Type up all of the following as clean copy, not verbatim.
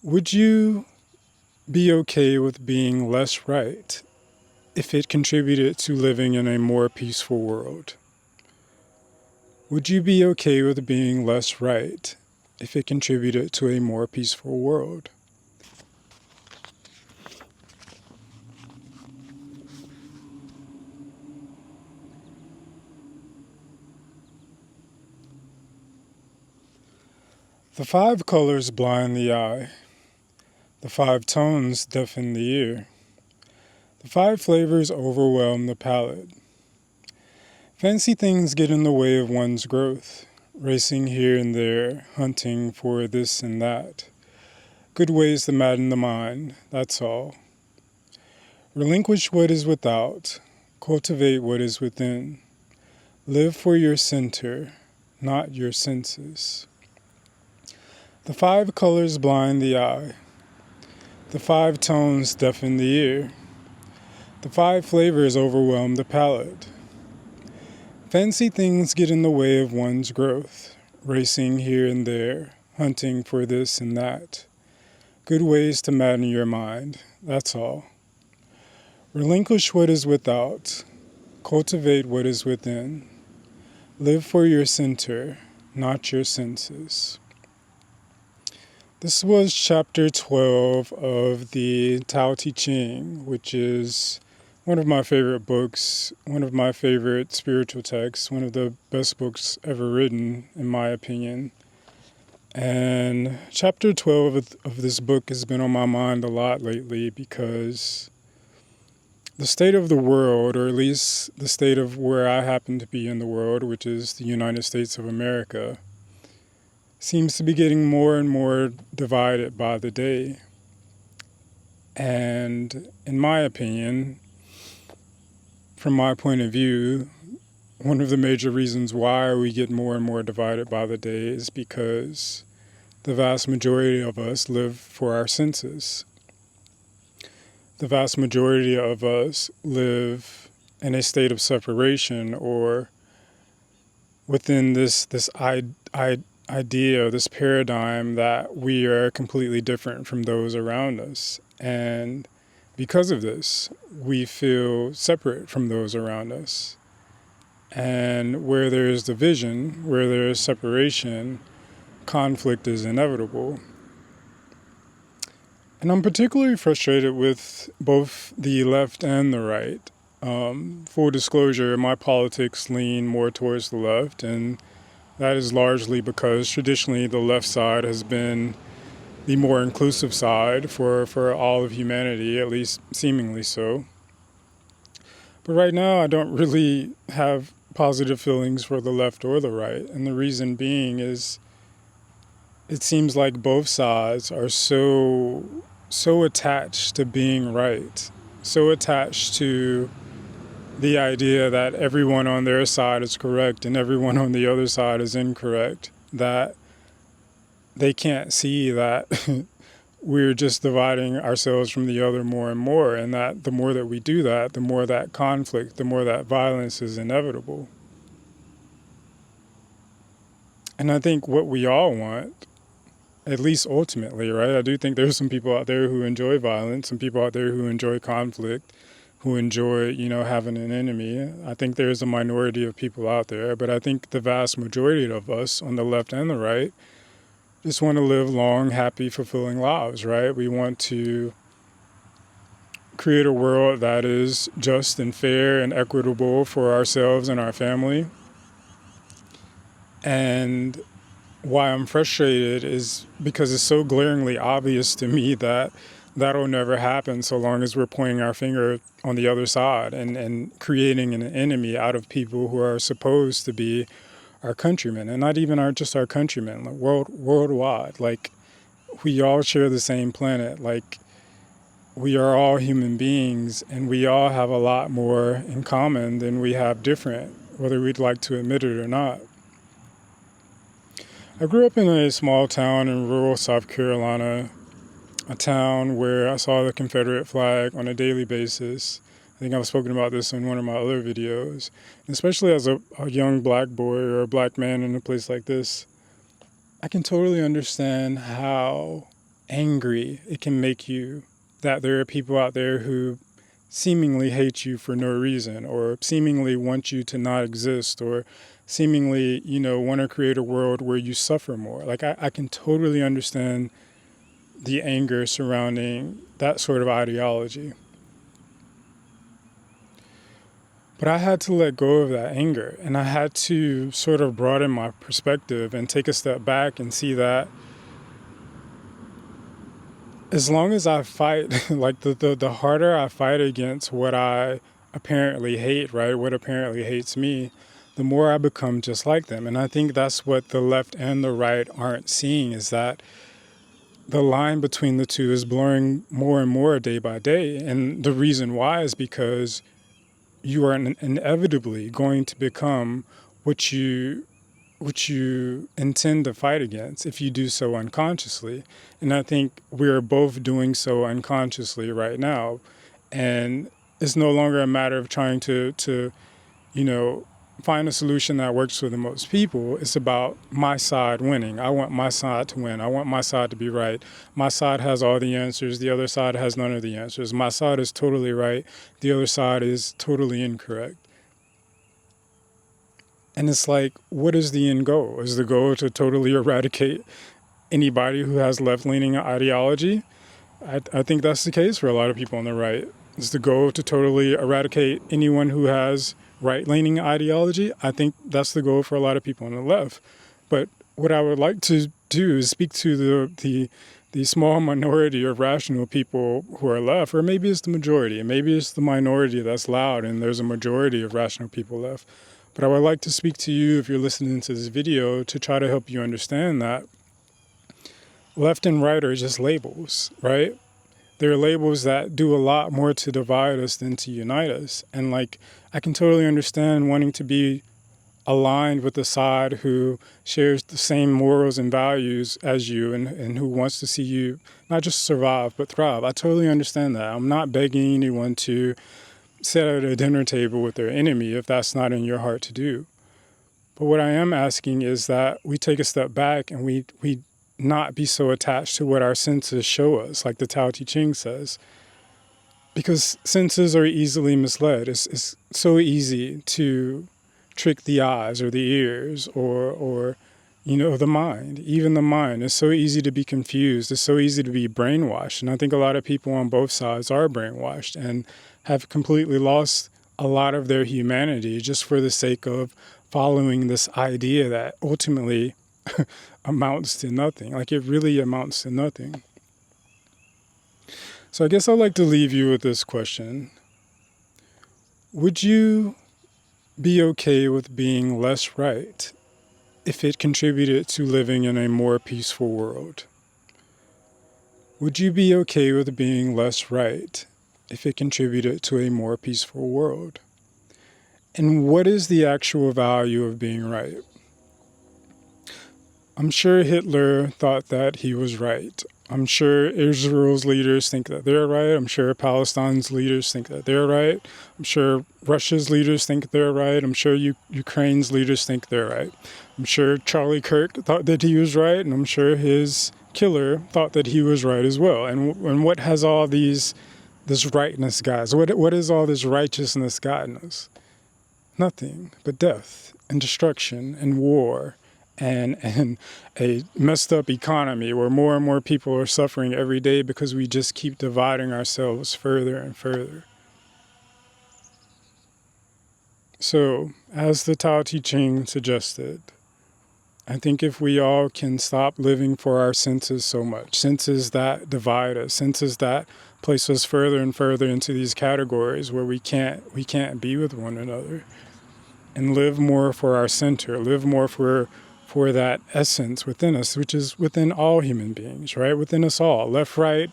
Would you be okay with being less right if it contributed to living in a more peaceful world? Would you be okay with being less right if it contributed to a more peaceful world? The five colors blind the eye. The five tones deafen the ear. The five flavors overwhelm the palate. Fancy things get in the way of one's growth, racing here and there, hunting for this and that. Good ways to madden the mind, that's all. Relinquish what is without, cultivate what is within. Live for your center, not your senses. The five colors blind the eye. The five tones deafen the ear. The five flavors overwhelm the palate. Fancy things get in the way of one's growth, racing here and there, hunting for this and that. Good ways to madden your mind, that's all. Relinquish what is without, cultivate what is within. Live for your center, not your senses. This was chapter 12 of the Tao Te Ching, which is one of my favorite books, one of my favorite spiritual texts, one of the best books ever written, in my opinion. And chapter 12 of this book has been on my mind a lot lately because the state of the world, or at least the state of where I happen to be in the world, which is the United States of America, seems to be getting more and more divided by the day. And in my opinion, from my point of view, one of the major reasons why we get more and more divided by the day is because the vast majority of us live for our senses. The vast majority of us live in a state of separation, or within this idea, this paradigm that we are completely different from those around us. And because of this, we feel separate from those around us. And where there is division, where there is separation, conflict is inevitable. And I'm particularly frustrated with both the left and the right. Full disclosure, my politics lean more towards the left, and that is largely because traditionally the left side has been the more inclusive side for all of humanity, at least seemingly so. But right now I don't really have positive feelings for the left or the right, and the reason being is it seems like both sides are so attached to being right, so attached to the idea that everyone on their side is correct and everyone on the other side is incorrect, that they can't see that we're just dividing ourselves from the other more and more, and that the more that we do that, the more that conflict, the more that violence is inevitable. And I think what we all want, at least ultimately, right? I do think there's some people out there who enjoy violence, some people out there who enjoy conflict, who enjoy, having an enemy. I think there's a minority of people out there, but I think the vast majority of us on the left and the right just want to live long, happy, fulfilling lives, right? We want to create a world that is just and fair and equitable for ourselves and our family. And why I'm frustrated is because it's so glaringly obvious to me that that'll never happen so long as we're pointing our finger on the other side and creating an enemy out of people who are supposed to be our countrymen, and not even just our countrymen, like worldwide. Like, we all share the same planet. Like, we are all human beings, and we all have a lot more in common than we have different, whether we'd like to admit it or not. I grew up in a small town in rural South Carolina, a town where I saw the Confederate flag on a daily basis. I think I've spoken about this in one of my other videos. And especially as a young black boy or a black man in a place like this, I can totally understand how angry it can make you that there are people out there who seemingly hate you for no reason, or seemingly want you to not exist, or seemingly, want to create a world where you suffer more. Like, I can totally understand the anger surrounding that sort of ideology. But I had to let go of that anger, and I had to sort of broaden my perspective and take a step back and see that as long as I fight, like the harder I fight against what I apparently hate, right? What apparently hates me, the more I become just like them. And I think that's what the left and the right aren't seeing, is that the line between the two is blurring more and more day by day. And the reason why is because you are inevitably going to become what you intend to fight against if you do so unconsciously. And I think we're both doing so unconsciously right now. And it's no longer a matter of trying to find a solution that works for the most people. It's about my side winning. I want my side to win. I want my side to be right. My side has all the answers. The other side has none of the answers. My side is totally right. The other side is totally incorrect. And it's like, what is the end goal? Is the goal to totally eradicate anybody who has left-leaning ideology? I think that's the case for a lot of people on the right. Is the goal to totally eradicate anyone who has right-leaning ideology? I think that's the goal for a lot of people on the left. But what I would like to do is speak to the small minority of rational people who are left, or maybe it's the majority, and maybe it's the minority that's loud and there's a majority of rational people left. But I would like to speak to you, if you're listening to this video, to try to help you understand that left and right are just labels, right? They're labels that do a lot more to divide us than to unite us. And I can totally understand wanting to be aligned with the side who shares the same morals and values as you, and who wants to see you not just survive, but thrive. I totally understand that. I'm not begging anyone to sit at a dinner table with their enemy if that's not in your heart to do. But what I am asking is that we take a step back and we not be so attached to what our senses show us, like the Tao Te Ching says. Because senses are easily misled. It's so easy to trick the eyes or the ears or the mind. Even the mind is so easy to be confused. It's so easy to be brainwashed. And I think a lot of people on both sides are brainwashed and have completely lost a lot of their humanity just for the sake of following this idea that ultimately amounts to nothing. Like, it really amounts to nothing. So I guess I'd like to leave you with this question. Would you be okay with being less right if it contributed to living in a more peaceful world? Would you be okay with being less right if it contributed to a more peaceful world? And what is the actual value of being right? I'm sure Hitler thought that he was right. I'm sure Israel's leaders think that they're right. I'm sure Palestine's leaders think that they're right. I'm sure Russia's leaders think they're right. I'm sure Ukraine's leaders think they're right. I'm sure Charlie Kirk thought that he was right, and I'm sure his killer thought that he was right as well. And what has all this rightness, guys? What is all this righteousness gotten us? Nothing but death and destruction and war and a messed up economy where more and more people are suffering every day because we just keep dividing ourselves further and further. So, as the Tao Te Ching suggested, I think if we all can stop living for our senses so much, senses that divide us, senses that place us further and further into these categories where we can't be with one another, and live more for our center, live more for that essence within us, which is within all human beings, right? Within us all, left, right,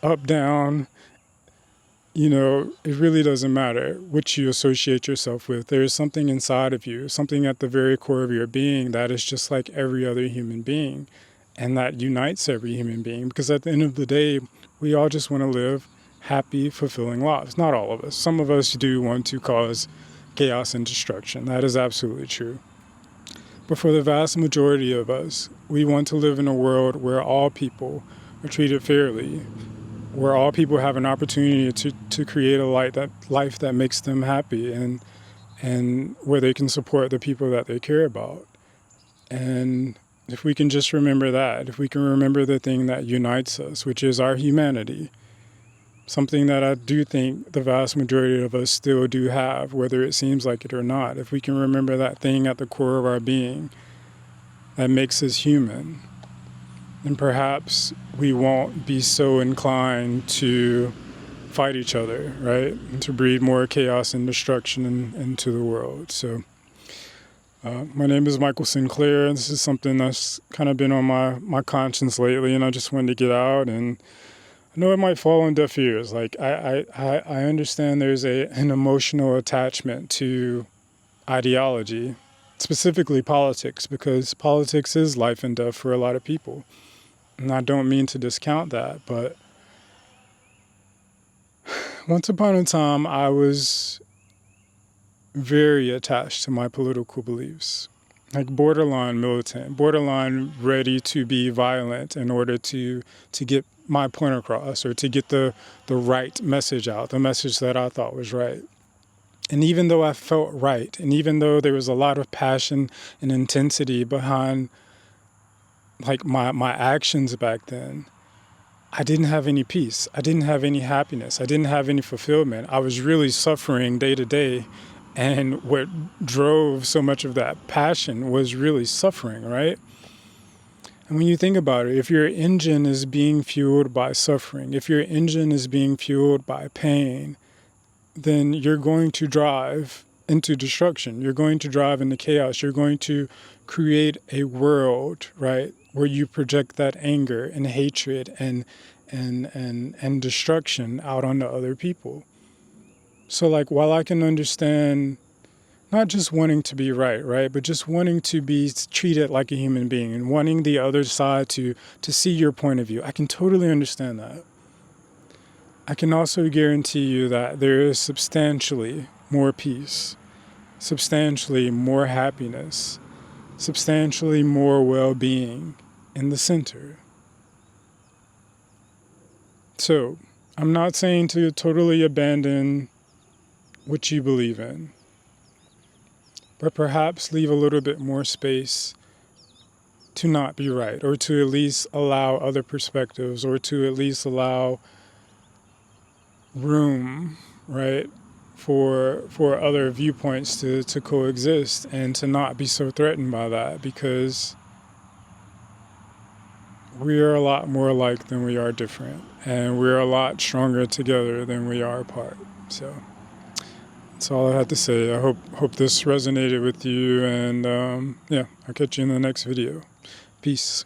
up, down, it really doesn't matter which you associate yourself with. There is something inside of you, something at the very core of your being that is just like every other human being, and that unites every human being. Because at the end of the day, we all just want to live happy, fulfilling lives. Not all of us. Some of us do want to cause chaos and destruction. That is absolutely true. But for the vast majority of us, we want to live in a world where all people are treated fairly, where all people have an opportunity to create a life that makes them happy, and where they can support the people that they care about. And if we can just remember that, if we can remember the thing that unites us, which is our humanity, something that I do think the vast majority of us still do have, whether it seems like it or not, if we can remember that thing at the core of our being that makes us human, then perhaps we won't be so inclined to fight each other, right? And to breed more chaos and destruction into the world. So my name is Michael Sinclair, and this is something that's kind of been on my conscience lately, and I just wanted to get out. And I know it might fall on deaf ears. Like, I understand there's an emotional attachment to ideology, specifically politics, because politics is life and death for a lot of people. And I don't mean to discount that, but once upon a time, I was very attached to my political beliefs, like borderline militant, borderline ready to be violent in order to get my point across, or to get the right message out, the message that I thought was right. And even though I felt right, and even though there was a lot of passion and intensity behind like my actions back then, I didn't have any peace. I didn't have any happiness. I didn't have any fulfillment. I was really suffering day to day. And what drove so much of that passion was really suffering, right? And when you think about it, if your engine is being fueled by suffering, if your engine is being fueled by pain, then you're going to drive into destruction. You're going to drive into chaos. You're going to create a world, right, where you project that anger and hatred and destruction out onto other people. So, like, while I can understand not just wanting to be right, but just wanting to be treated like a human being and wanting the other side to see your point of view, I can totally understand that. I can also guarantee you that there is substantially more peace, substantially more happiness, substantially more well-being in the center. So, I'm not saying to totally abandon what you believe in, but perhaps leave a little bit more space to not be right, or to at least allow other perspectives, or to at least allow room, right, for other viewpoints to coexist, and to not be so threatened by that, because we are a lot more alike than we are different, and we're a lot stronger together than we are apart. So that's all I had to say. I hope this resonated with you, and yeah, I'll catch you in the next video. Peace.